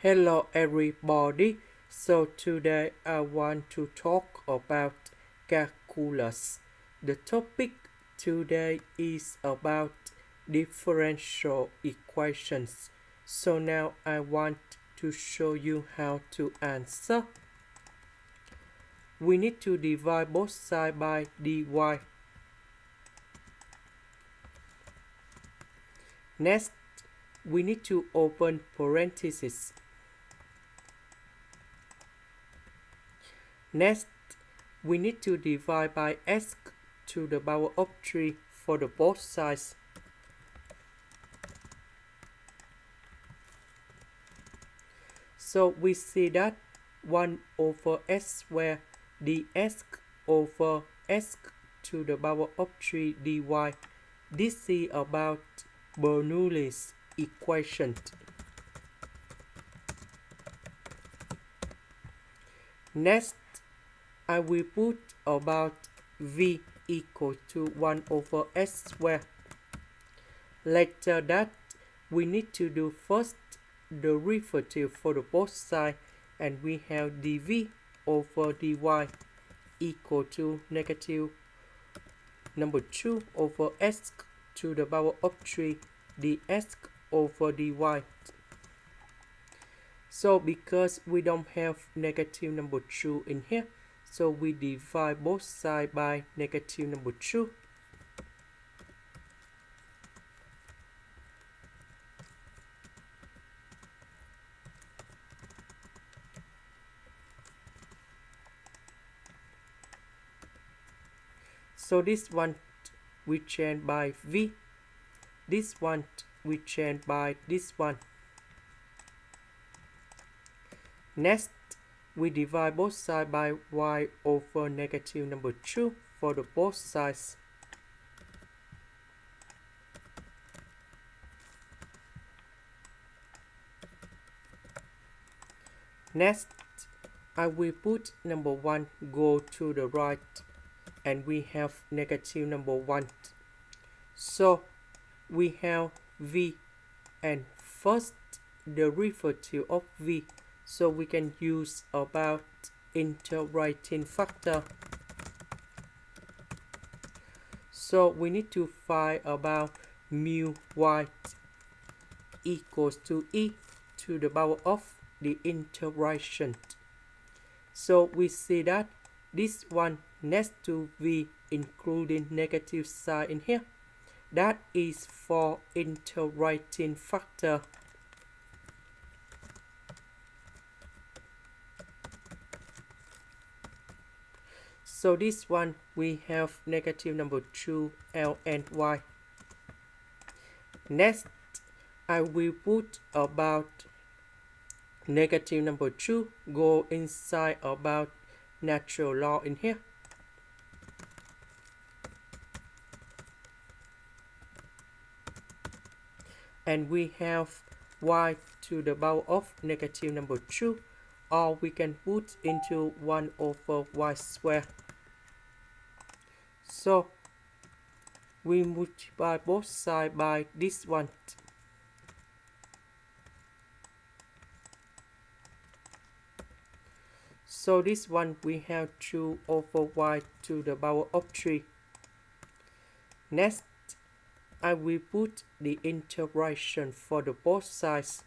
Hello everybody. So today I want to talk about calculus. The topic today is about differential equations. So now I want to show you how to answer. We need to divide both sides by dy. Next, we need to open parentheses. Next, we need to divide by x to the power of 3 for the both sides. So we see that 1 over s squared dx over s to the power of 3 dy. This is about Bernoulli's equation. Next, I will put about v equal to 1 over s squared. Later that, we need to do first the derivative for the both sides, and we have dv over dy equal to negative number 2 over s to the power of 3 dx over dy. So because we don't have negative number 2 in here, so we divide both sides by negative number 2. So this one we change by v. This one we change by this one. Next, we divide both sides by y over negative number 2 for the both sides. Next, I will put number 1 go to the right, and we have negative number 1. So we have v, and first the derivative of v, so we can use about integrating factor. So we need to find about mu y equals to e to the power of the integration. So we see that this one next to v including negative sign in here, that is for integrating factor. So this one we have negative number 2 l and y. Next, I will put about negative number 2 go inside about natural law in here. And we have y to the power of negative number 2, or we can put into 1 over y squared. So we multiply both sides by this one. So this one we have 2 over y to the power of 3. Next, I will put the integration for the both sides.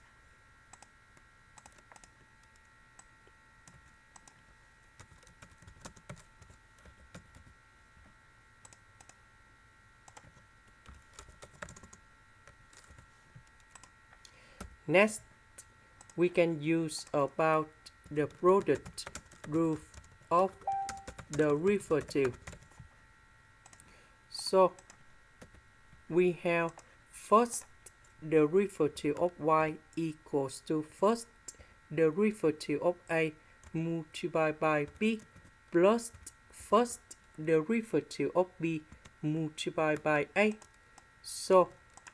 Next, we can use about the product rule of the derivative. So we have first the derivative of y equals to first the derivative of a multiplied by b plus first the derivative of b multiplied by a. So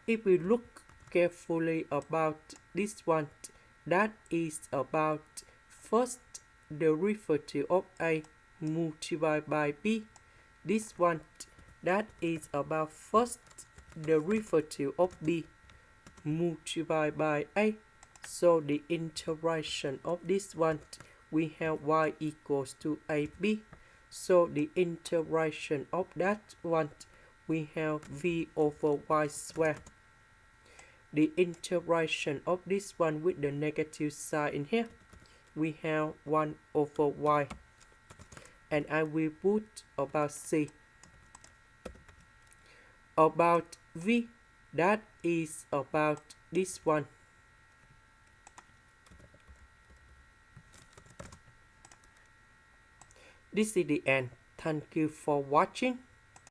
if we look carefully about this one, that is about first the derivative of a multiplied by b. This one, that is about first the derivative of b multiplied by a. So the integration of this one, we have y equals to ab. So the integration of that one, we have v over y squared. The integration of this one with the negative sign in here, we have 1 over y. And I will put about c. About v, that is about this one. This is the end. Thank you for watching.